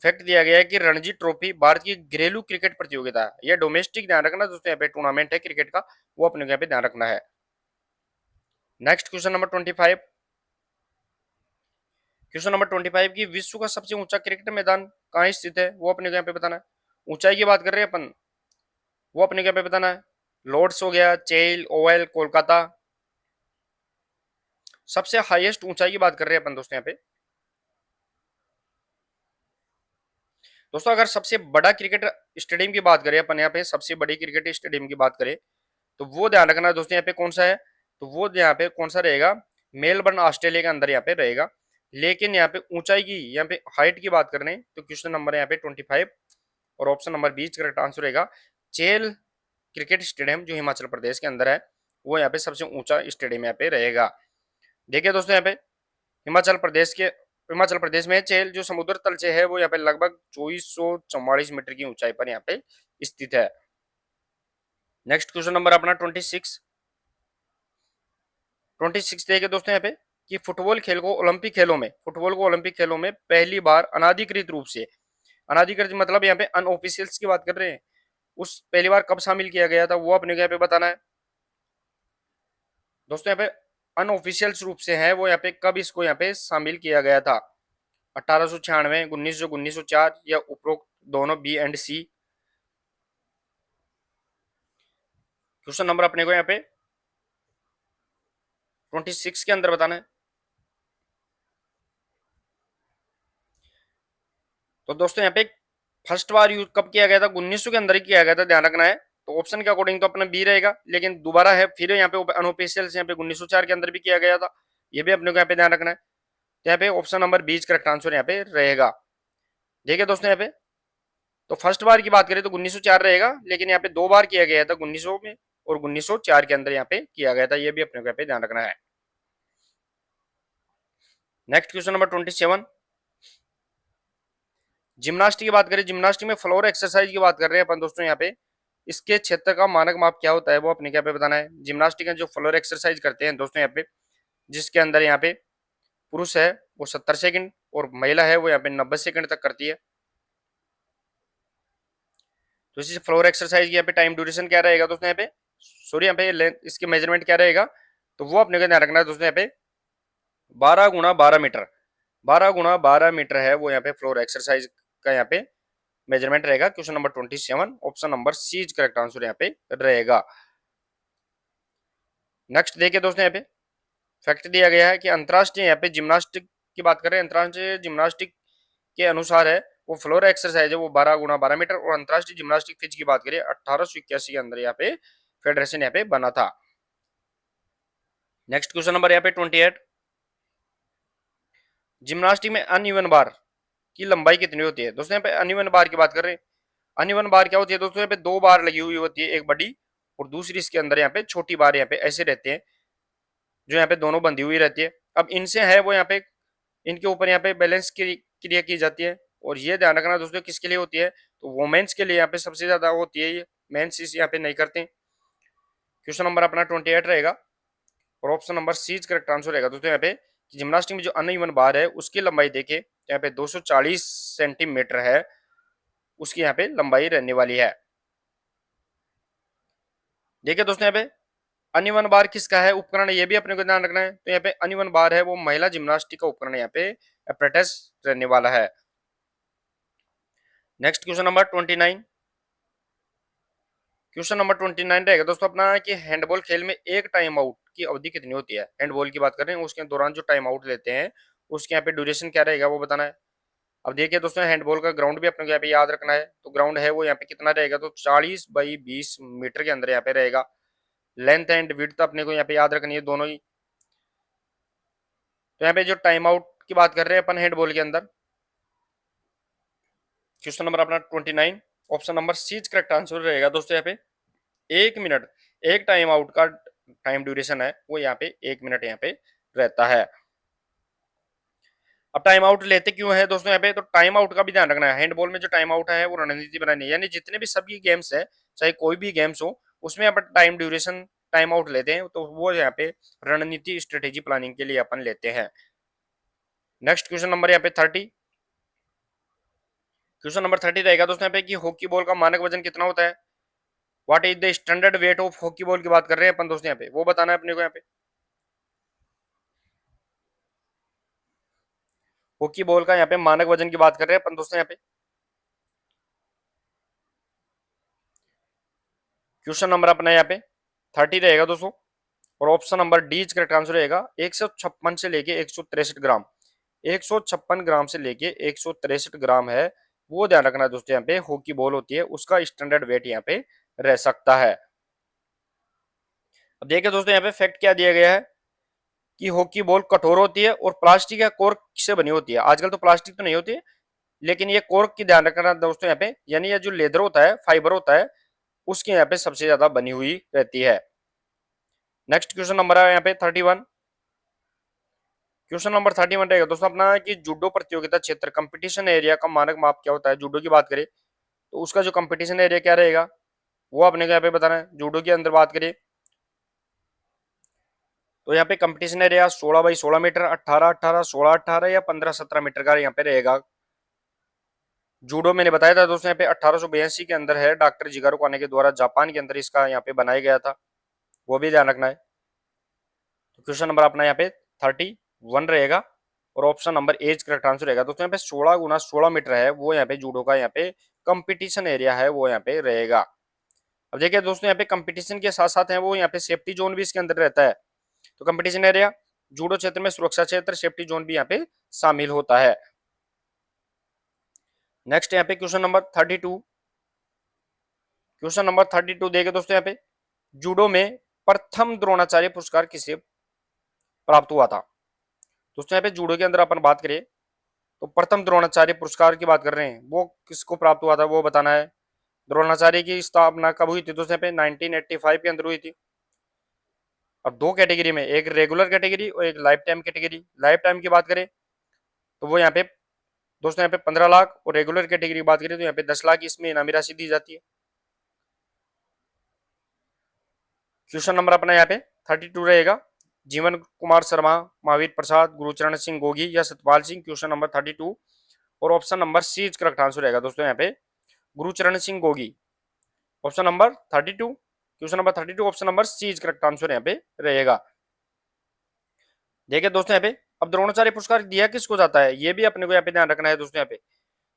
फैक्ट दिया गया है कि रणजी ट्रॉफी भारत की घरेलू क्रिकेट प्रतियोगिता है, यह डोमेस्टिक, ध्यान रखना दोस्तों, यहाँ पे टूर्नामेंट है क्रिकेट का, वो अपने को यहाँ पे ध्यान रखना है। Next question number 25। Question number 25 की विश्व का सबसे ऊंचा क्रिकेट मैदान कहाँ स्थित है, वो अपने को यहाँ पे बताना है। ऊंचाई की बात कर रहे हैं अपन, वो अपने को यहाँ पे बताना है। लॉर्ड्स हो गया, चेल, ओवल, कोलकाता। सबसे हाईएस्ट ऊंचाई की बात कर रहे हैं अपन दोस्तों यहाँ पे। दोस्तों अगर सबसे बड़ा क्रिकेट स्टेडियम की बात करें अपन, यहाँ पे सबसे बड़ी क्रिकेट स्टेडियम की बात करें, तो वो ध्यान रखना दोस्तों, यहाँ पे कौन सा है, तो वो यहाँ पे कौन सा रहेगा, मेलबर्न ऑस्ट्रेलिया के अंदर यहाँ पे रहेगा। लेकिन यहाँ पे ऊंचाई की, यहाँ पे हाइट की बात करने, तो क्वेश्चन नंबर यहाँ पे 25, और ऑप्शन नंबर 20 करेक्ट आंसर रहेगा। चेल क्रिकेट स्टेडियम जो हिमाचल प्रदेश के अंदर है, वो यहाँ पे सबसे ऊंचा स्टेडियम यहाँ पे रहेगा। देखिए दोस्तों, यहाँ पे हिमाचल प्रदेश में चेल जो समुद्र तल से है, वो यहाँ पे लगभग 2444 मीटर की ऊंचाई पर यहाँ पे स्थित है। नेक्स्ट क्वेश्चन नंबर अपना 26। 26 देखिए दोस्तों यहाँ पे कि फुटबॉल को ओलंपिक खेलों में पहली बार अनाधिकृत रूप से, अनाधिकृत मतलब यहाँ पे अनऑफिशियल्स की बात कर रहे हैं, उस पहली बार कब शामिल किया गया था, वो अपने को यहाँ पे बताना है। दोस्तों यहाँ पे अनऑफिशियल्स रूप से है वो, यहाँ पे कब इसको यहाँ पे शामिल किया गया था, 1896, 1900, 1904, या उपरोक्त दोनों, B and C. Question number अपने को यहाँ पे 26 के अंदर बताना है। तो दोस्तों यहाँ पे फर्स्ट बार यूज कब किया गया था, 1900 के अंदर ही किया गया था, ध्यान रखना है। तो ऑप्शन के अकॉर्डिंग तो अपना बी रहेगा, लेकिन दोबारा है फिर यहाँ पे अनऑफिशियल यहाँ पे 1904 के अंदर भी किया गया था, ये भी अपने को यहाँ पे ध्यान रखना है। तो यहाँ पे ऑप्शन नंबर 20 करेक्ट आंसर यहाँ पे रहेगा। देखिए दोस्तों यहाँ पे, तो फर्स्ट बार की बात करें तो 1904 रहेगा, लेकिन यहाँ पे दो बार किया गया था, 1900 में और 1904 के अंदर यहाँ पे किया गया था, ये भी अपने को यहाँ पे ध्यान रखना है। Next question number 27। जिम्नास्टिक की बात करें, जिम्नास्टिक में फ्लोर एक्सरसाइज की बात कर रहे हैं अपन दोस्तों यहाँ पे, इसके क्षेत्र का मानक माप क्या होता है वो अपने क्या पे बताना है। जिम्नास्टिक है जो फ्लोर एक्सरसाइज करते हैं दोस्तों यहाँ पे, जिसके अंदर यहाँ पे पुरुष है वो 70 सेकंड और महिला है वो यहाँ पे 90 सेकंड तक करती है। तो इसी फ्लोर एक्सरसाइज की यहाँ पे टाइम ड्यूरेशन क्या रहेगा दोस्तों यहाँ पे, सॉरी यहाँ पे लेंथ, इसके मेजरमेंट क्या रहेगा, तो वो अपने को ध्यान रखना है दोस्तों यहाँ पे 12 × 12 मीटर। 12 × 12 मीटर है वो यहाँ पे फ्लोर एक्सरसाइज का यहाँ पे मेजरमेंट रहेगा। Question number 27 option number C is correct answer यहाँ पे रहेगा। नेक्स्ट देखिए दोस्तों यहाँ पे फैक्ट दिया गया है कि अंतरराष्ट्रीय यहाँ पे जिम्नास्टिक की बात करें, अंतरराष्ट्रीय जिम्नास्टिक के अनुसार है वो फ्लोर एक्सरसाइज है वो 12 × 12 मीटर, और अंतरराष्ट्रीय जिम्नास्टिक फिज की बात करें 1881 के अंदर यहाँ पे फेडरेशन यहाँ पे बना था। नेक्स्ट क्वेश्चन नंबर यहाँ पे 28, जिम्नास्टिक में अनइवन बार की लंबाई कितनी होती है। दोस्तों यहाँ पे अनइवन बार की बात कर रहे हैं। अनइवन बार क्या होती है दोस्तों, यहाँ पे दो बार लगी हुई होती है, एक बड़ी और दूसरी इसके अंदर यहाँ पे छोटी बार यहाँ पे ऐसे रहते हैं, जो यहाँ पे दोनों बंधी हुई रहती है। अब इनसे है वो यहाँ पे इनके ऊपर यहाँ पे बैलेंस की क्रिया की जाती है, और ये ध्यान रखना दोस्तों किसके लिए होती है, तो वोमेन्स के लिए यहाँ पे सबसे ज्यादा होती है, ये मेंस इस यहाँ पे नहीं करते। क्वेश्चन नंबर अपना 28 रहेगा और option number C is correct answer रहेगा दोस्तों यहाँ पे। जिम्नास्टिक में जो अनइवन बार है उसकी लंबाई देखे यहाँ पे 240 सेंटीमीटर है, उसकी यहाँ पे लंबाई रहने वाली है। देखिए दोस्तों यहाँ पे अनिवन बार किसका है उपकरण, ये भी अपने को ध्यान रखना है। तो यहाँ पे अनिवन बार है वो महिला जिम्नास्टिक का उपकरण यहाँ पे अप्रेटिस रहने वाला है। Next question number 29, question number 29 रहेगा दोस्तों अपना कि हैंडबॉल खेल में एक टाइम आउट की अवधि कितनी होती है। हैंडबॉल की बात कर रहे हैं, उसके दौरान जो टाइम आउट लेते हैं उसके यहाँ पे ड्यूरेशन क्या रहेगा वो बताना है। अब देखिए दोस्तों हैंडबॉल का ग्राउंड भी अपने को यहाँ पे याद रखना है। तो ग्राउंड है वो यहाँ पे कितना रहेगा, तो 40 × 20 मीटर के अंदर यहाँ पे रहेगा। लेंथ एंड विड्थ अपने को यहाँ पे याद रखनी है दोनों ही। तो यहाँ पे जो टाइम आउट की बात कर रहे हैं अपन हैंडबॉल के अंदर, क्वेश्चन नंबर अपना 29 option number C correct answer रहेगा दोस्तों। यहाँ पे 1 मिनट, एक टाइम आउट का टाइम ड्यूरेशन है वो यहाँ पे 1 मिनट यहाँ पे रहता है। अब टाइम आउट लेते क्यों है दोस्तों यहाँ पे, तो टाइम आउट का भी ध्यान रखना है। हैंडबॉल में जो टाइम आउट है वो रणनीति बनानी है, यानी जितने भी सभी गेम्स है चाहे कोई भी गेम्स हो उसमें अपन टाइम ड्यूरेशन टाइम आउट लेते हैं, तो वो यहाँ पे रणनीति स्ट्रेटेजी प्लानिंग के लिए अपन लेते हैं। नेक्स्ट क्वेश्चन नंबर यहाँ पे 30, क्वेश्चन नंबर 30 रहेगा दोस्तों यहाँ पे कि हॉकी बॉल का मानक वजन कितना होता है। What is the standard weight of hockey ball की बात कर रहे हैं अपन दोस्तों यहाँ पे, वो बताना है अपने को। यहाँ पे हॉकी बॉल का यहाँ पे मानक वजन की बात कर रहे हैं अपन दोस्तों यहाँ पे। क्वेश्चन नंबर अपना यहाँ पे 30 रहेगा दोस्तों, और option number D correct answer रहेगा। 156 से लेके 163 ग्राम, 156 ग्राम से लेके 163 ग्राम है वो ध्यान रखना है दोस्तों। यहाँ पे हॉकी बॉल होती है उसका स्टैंडर्ड वेट यहाँ पे रह सकता है। अब देखिए दोस्तों यहाँ पे फैक्ट क्या दिया गया है कि हॉकी बॉल कठोर होती है और प्लास्टिक या कॉर्क से बनी होती है। आजकल तो प्लास्टिक तो नहीं होती है, लेकिन ये कॉर्क की ध्यान रखना दोस्तों यहाँ पे, यानी ये जो लेदर होता है फाइबर होता है उसके यहाँ पे सबसे ज्यादा बनी हुई रहती है। नेक्स्ट क्वेश्चन नंबर है यहाँ पे 31, क्वेश्चन नंबर 31 रहेगा दोस्तों अपना कि जूडो प्रतियोगिता क्षेत्र कंपटीशन एरिया का मानक माप क्या होता है। जूडो की बात करें तो उसका जो कंपटीशन एरिया क्या रहेगा वो अपने को यहाँ पे बताना है। जूडो के अंदर बात करें तो यहाँ पे कंपटीशन एरिया 16 × 16 मीटर, 18 × 18, 16 × 18 या 15 × 17 मीटर का यहाँ पे रहेगा। जूडो मैंने बताया था दोस्तों यहाँ पे 1882 के अंदर है, डॉक्टर जिगारो काने के द्वारा जापान के अंदर इसका यहाँ पे बनाया गया था, वो भी ध्यान रखना है। तो क्वेश्चन नंबर अपना यहाँ पे 31 रहेगा और ऑप्शन नंबर एज करेक्ट आंसर रहेगा दोस्तों। यहाँ पे 16 × 16 मीटर है वो यहाँ पे जूडो का यहाँ पे कंपटीशन एरिया है वो यहाँ पे रहेगा। अब देखिए दोस्तों यहाँ पे कंपटीशन के साथ साथ है वो यहाँ पे सेफ्टी जोन भी इसके अंदर रहता है। तो कंपटीशन एरिया जूडो क्षेत्र में सुरक्षा क्षेत्र सेफ्टी जोन भी यहाँ पे शामिल होता है। नेक्स्ट यहाँ पे क्वेश्चन नंबर 32, क्वेश्चन नंबर 32 देखिए दोस्तों यहाँ पे जूडो में प्रथम द्रोणाचार्य पुरस्कार किसे प्राप्त हुआ था। दोस्तों यहाँ पे जूडो के अंदर अपन बात करें तो प्रथम द्रोणाचार्य पुरस्कार की बात कर रहे हैं, वो किसको प्राप्त हुआ था वो बताना है। द्रोणाचार्य की स्थापना कब हुई थी दोस्तों यहाँ पे 1985 के अंदर हुई थी। अब दो कैटेगरी में, एक रेगुलर कैटेगरी और एक life time category. Life time की बात करें तो वो यहाँ पे दोस्तों यहाँ पे 15 लाख, और रेगुलर कैटेगरी की बात करें तो यहाँ पे 10 लाख इसमें इनामी राशि दी जाती है। क्वेश्चन नंबर अपना यहाँ पे 32 रहेगा। जीवन कुमार शर्मा, महावीर प्रसाद, गुरुचरण सिंह गोगी या सतपाल सिंह। क्वेश्चन नंबर 32 और option number C is correct answer रहेगा दोस्तों यहाँ पे Gurcharan Singh Gogi. Option number 32, question number 32 option number C is correct answer यहाँ पे रहेगा। देखिए दोस्तों यहाँ पे अब द्रोणाचार्य पुरस्कार दिया किसको जाता है, ये भी अपने को यहाँ पे ध्यान रखना है दोस्तों यहाँ पे।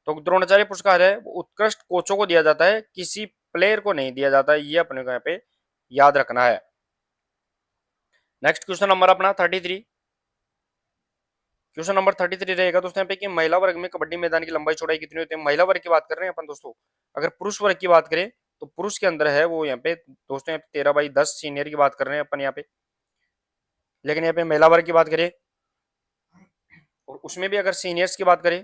तो द्रोणाचार्य पुरस्कार है वो उत्कृष्ट कोचों को दिया जाता है, किसी प्लेयर को नहीं दिया जाता है, ये अपने को यहाँ पे याद रखना है। नेक्स्ट क्वेश्चन नंबर अपना 33, क्वेश्चन नंबर 33 रहेगा दोस्तों यहाँ पे कि महिला वर्ग में कबड्डी मैदान की लंबाई चौड़ाई कितनी होती है। महिला वर्ग की बात कर रहे हैं अपन दोस्तों। अगर पुरुष वर्ग की बात करें तो पुरुष के अंदर है वो यहाँ पे दोस्तों 13/10 सीनियर की बात कर रहे हैं अपन यहाँ पे। लेकिन यहाँ पे महिला वर्ग की बात करें और उसमें भी अगर सीनियर्स की बात करें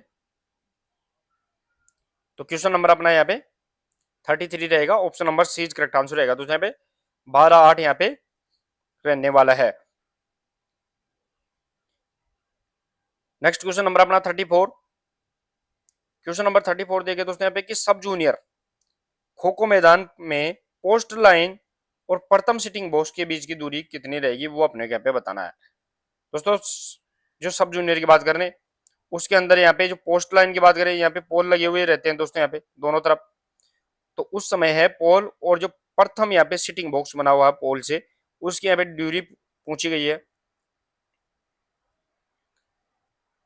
तो क्वेश्चन नंबर अपना यहाँ पे 33 रहेगा। Option number C is correct answer रहेगा। तो यहाँ पे 12/8 यहाँ पे रहने वाला है। नेक्स्ट क्वेश्चन नंबर अपना 34, क्वेश्चन नंबर 34 देखिए दोस्तों यहाँ पे कि सब जूनियर खो खो मैदान में पोस्ट लाइन और प्रथम सिटिंग बॉक्स के बीच की दूरी कितनी रहेगी वो अपने यहाँ पे बताना है दोस्तों। जो सब जूनियर की बात कर रहे हैं उसके अंदर यहाँ पे जो पोस्ट लाइन की बात करें यहाँ पे पोल लगे हुए रहते हैं दोस्तों यहाँ पे दोनों तरफ। तो उस समय है पोल और जो प्रथम यहाँ पे सिटिंग बॉक्स बना हुआ है पोल से उसकी यहाँ पे दूरी पूछी गई है।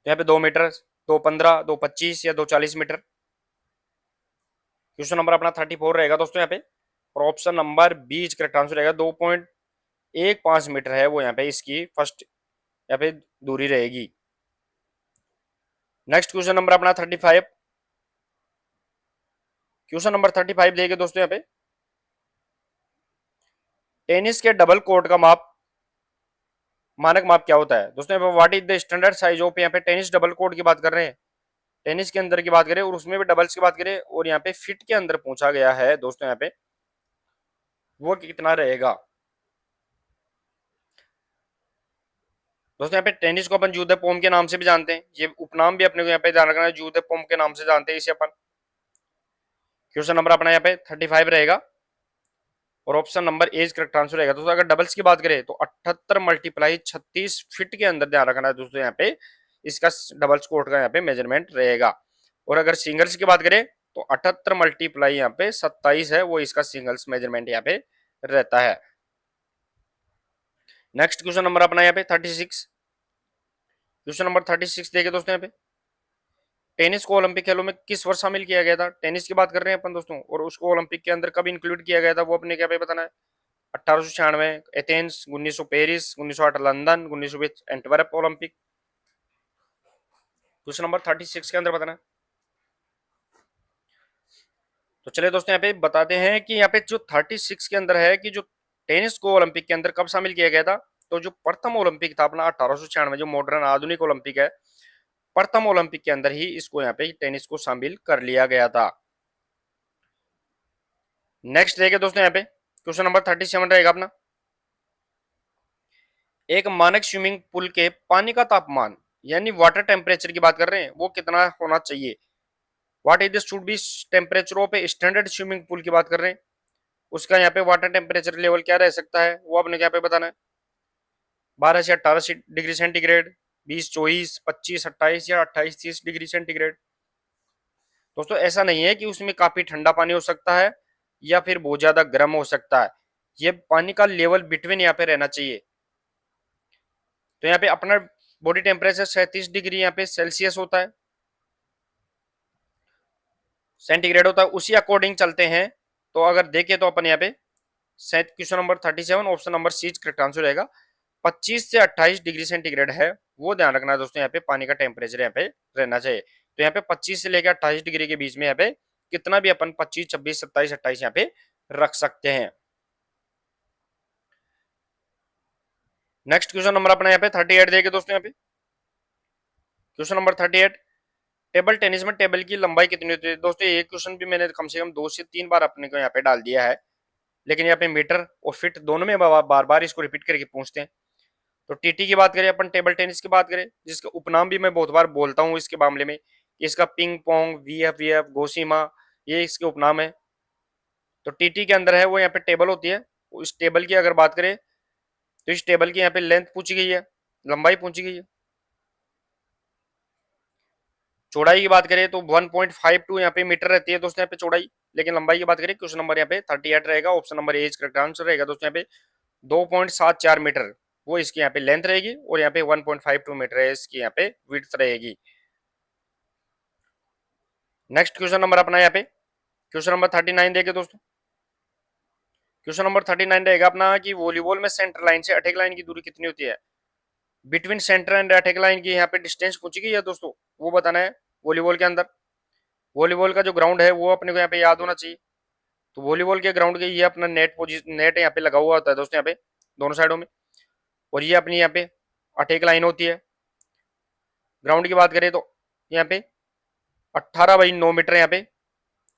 तो यहाँ पे 2 मीटर, 2.15, 2.25 या 2.40 मीटर। क्वेश्चन नंबर अपना 34 रहेगा दोस्तों यहाँ पे और option number B correct answer रहेगा। 2.15 मीटर है वो यहाँ पे इसकी फर्स्ट यहाँ पे दूरी रहेगी। नेक्स्ट क्वेश्चन नंबर अपना 35, क्वेश्चन नंबर 35 देखिए दोस्तों यहाँ पे टेनिस के डबल कोर्ट का मानक माप क्या होता है दोस्तों। यहाँ पे what is the standard size of, यहाँ पे टेनिस डबल कोर्ट की बात कर रहे हैं, टेनिस के अंदर की बात करें और उसमें भी डबल्स की बात करें और यहाँ पे फिट के अंदर पूछा गया है दोस्तों यहाँ पे वो कितना रहेगा। दोस्तों यहाँ पे टेनिस को अपन जूदे पोम के नाम से भी जानते हैं, ये उपनाम भी अपने को यहाँ पे ध्यान रखना है, जूदे पोम के नाम से जानते हैं इसे अपन। क्वेश्चन नंबर अपना यहाँ पे 35 रहेगा और option number A correct answer रहेगा। दोस्तों अगर डबल्स की बात करें तो 78 × 36 फीट के अंदर ध्यान रखना है दोस्तों यहाँ पे इसका डबल्स कोर्ट का यहाँ पे मेजरमेंट रहेगा। और अगर सिंगल्स की बात करें तो 78 × यहाँ पे 27 है वो इसका सिंगल्स मेजरमेंट यहाँ पे रहता है। नेक्स्ट क्वेश्चन नंबर अपना यहाँ पे 36, क्वेश्चन नंबर 36 देखिए दोस्तों यहाँ पे टेनिस को ओलंपिक खेलों में किस वर्ष शामिल किया गया था। टेनिस की बात कर रहे हैं अपन दोस्तों और उसको ओलंपिक के अंदर कब इंक्लूड किया गया था वो अपने क्या पे बताना है। 1896 Athens, 1900 Paris, 1908 London, 1920 Antwerp Olympic. Question number 36 के अंदर बताना है। तो चलिए दोस्तों यहाँ पे बताते हैं कि यहाँ पे जो 36 के अंदर है कि जो टेनिस को ओलंपिक के अंदर कब शामिल किया गया था। तो जो प्रथम ओलंपिक था अपना 1896 जो मॉडर्न आधुनिक ओलंपिक है, प्रथम ओलंपिक के अंदर ही इसको यहाँ पे टेनिस को शामिल कर लिया गया था। नेक्स्ट देखिए दोस्तों यहाँ पे क्वेश्चन नंबर 37 रहेगा अपना एक मानक स्विमिंग पूल के पानी का तापमान यानी वाटर टेम्परेचर की बात कर रहे हैं वो कितना होना चाहिए। What is the should be temperature of a standard swimming pool की बात कर रहे हैं, उसका यहाँ पे वाटर टेम्परेचर लेवल क्या रह सकता है वो आपने यहाँ पे बताना है। 12 से 18 डिग्री सेंटीग्रेड, 20, 24, 25, 28 या 28, 30 डिग्री सेंटीग्रेड। दोस्तों ऐसा नहीं है कि उसमें काफी ठंडा पानी हो सकता है या फिर बहुत ज्यादा गर्म हो सकता है, ये पानी का लेवल बिटवीन यहाँ पे रहना चाहिए। तो यहाँ पे अपना बॉडी टेम्परेचर 37 डिग्री यहाँ पे सेल्सियस होता है, सेंटीग्रेड होता है, उसी अकॉर्डिंग चलते हैं। तो अगर देखें तो अपन यहाँ पे question number 37 option number C correct answer रहेगा। 25 से 28 डिग्री सेंटीग्रेड है वो ध्यान रखना है दोस्तों यहाँ पे पानी का टेम्परेचर यहाँ पे रहना चाहिए। तो यहाँ पे 25 से लेकर 28 डिग्री के बीच में यहाँ पे कितना भी अपन 25, 26, 27, 28 यहाँ पे रख सकते हैं। नेक्स्ट क्वेश्चन नंबर अपना यहाँ पे 38 देखे दोस्तों यहाँ पे क्वेश्चन नंबर 38 टेबल टेनिस में टेबल की लंबाई कितनी होती है। दोस्तों ये क्वेश्चन भी मैंने कम से कम 2 से 3 बार अपने को यहाँ पे डाल दिया है, लेकिन यहाँ पे मीटर और फिट दोनों में बार बार इसको रिपीट करके पूछते हैं। तो टीटी की बात करें अपन टेबल टेनिस की बात करें जिसका उपनाम भी मैं बहुत बार बोलता हूँ इसके मामले में, इसका पिंग पोंग, वीएफ गोसीमा ये इसके उपनाम है। तो टीटी के अंदर है वो यहाँ पे टेबल होती है इस टेबल की अगर बात करें तो इस टेबल की यहाँ पे लेंथ पूछी गई है, लंबाई पूछी गई है। चौड़ाई की बात करें तो 1.52 यहाँ पे मीटर रहती है दोस्तों यहाँ पे चौड़ाई। लेकिन लंबाई की बात करें क्वेश्चन नंबर यहाँ पे 38 रहेगा। Option number A correct answer रहेगा दोस्तों यहाँ पे 2.74 मीटर वो इसकी यहाँ पे लेंथ रहेगी और यहाँ पे 1.52 मीटर है इसकी यहाँ पे विड्थ रहेगी। नेक्स्ट क्वेश्चन नंबर अपना यहाँ पे क्वेश्चन नंबर 39 देखे दोस्तों। क्वेश्चन नंबर 39 रहेगा अपना कि वॉलीबॉल में सेंटर लाइन से अटैक लाइन की दूरी कितनी होती है। Between centre and attack line की यहाँ पे डिस्टेंस पूछी गई है दोस्तों, वो बताना है। वॉलीबॉल के अंदर वॉलीबॉल का जो ग्राउंड है वो अपने को यहाँ पे याद होना चाहिए। तो वॉलीबॉल के ग्राउंड के ये अपना नेट पोजिशन नेट यहाँ पे लगा हुआ होता है दोस्तों यहाँ पे दोनों साइडों में, और ये अपनी यहाँ पे अटैक लाइन होती है। ग्राउंड की बात करें तो यहाँ पे 18/9 मीटर यहाँ पे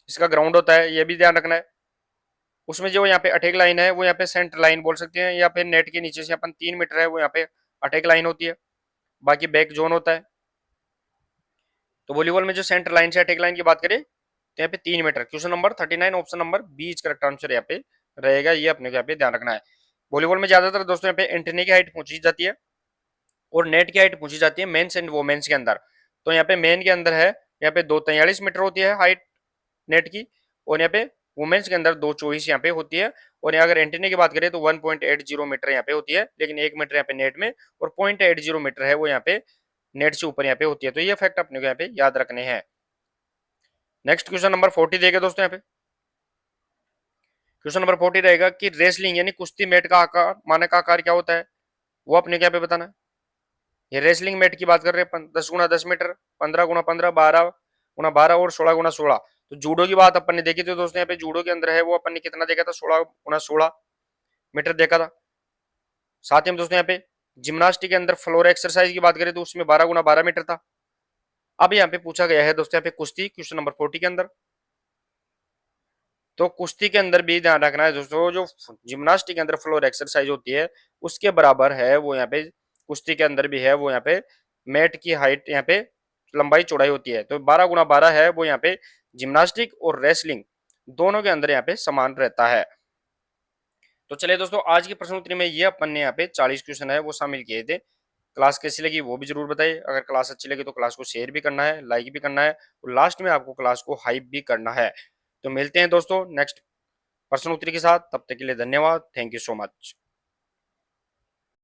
इसका ग्राउंड होता है, ये भी ध्यान रखना है। उसमें जो यहाँ पे अटैक लाइन है वो यहाँ पे सेंटर लाइन बोल सकते हैं, या फिर नेट के नीचे से अपन 3 मीटर है वो यहाँ पे अटैक लाइन होती है, बाकी बैक जोन होता है। तो वॉलीबॉल में जो सेंटर लाइन से अटैक लाइन की बात करें तो यहाँ पे 3 metre. Question number 39 option number B correct answer यहाँ पे रहेगा, ये अपने को यहाँ पे ध्यान रखना है। वॉलीबॉल में ज्यादातर दोस्तों यहाँ पे एंटेने की हाइट पूछी जाती है और नेट की हाइट पूछी जाती है मेंस एंड वोमेन्स के अंदर। तो यहाँ पे मेन के अंदर है यहाँ पे 243 मीटर होती है हाइट नेट की, और यहाँ पे वुमेन्स के अंदर 224 यहाँ पे होती है। और यहाँ अगर एंटीने की बात करें तो 1.80 मीटर यहाँ पे होती है, लेकिन 1 मीटर यहाँ पे नेट में और 0.80 मीटर है वो यहाँ पे नेट से ऊपर यहाँ पे होती है। तो ये फैक्ट अपने को यहाँ पे याद रखने हैं। नेक्स्ट क्वेश्चन नंबर 40 देगा दोस्तों यहाँ पे। क्वेश्चन नंबर 40 रहेगा कि रेसलिंग यानी कुश्ती मैट का आकार मानक आकार क्या होता है, वो अपने क्या पे बताना है। ये रेसलिंग मैट की बात कर रहे हैं 10x10 मीटर, 15x15, 12x12 और 16x16। तो जूडो की बात अपन ने देखी थी दोस्तों यहाँ पे, जूडो के अंदर है वो अपन ने कितना देखा था 16x16 मीटर देखा था। साथ ही हम दोस्तों यहाँ पे जिम्नास्टिक के अंदर फ्लोर एक्सरसाइज की बात करें तो उसमें 12x12 मीटर था। अब यहाँ पे पूछा गया है दोस्तों यहाँ पे कुश्ती क्वेश्चन नंबर 40 के अंदर। तो कुश्ती के अंदर भी ध्यान रखना है दोस्तों, जो जिम्नास्टिक के अंदर फ्लोर एक्सरसाइज होती है उसके बराबर है वो यहाँ पे कुश्ती के अंदर भी है वो यहाँ पे मैट की हाइट यहाँ पे लंबाई चौड़ाई होती है। तो 12x12 है वो यहाँ पे जिम्नास्टिक और रेसलिंग दोनों के अंदर यहाँ पे समान रहता है। तो चलिए दोस्तों आज की प्रश्न उत्तरी में ये अपन ने यहाँ पे 40 क्वेश्चन है वो शामिल किए थे। क्लास कैसी लगी वो भी जरूर बताइए। अगर क्लास अच्छी लगी तो क्लास को शेयर भी करना है, लाइक भी करना है, और लास्ट में आपको क्लास को हाइप भी करना है। तो मिलते हैं दोस्तों नेक्स्ट प्रश्न उत्तरी के साथ, तब तक के लिए धन्यवाद। Thank you so much.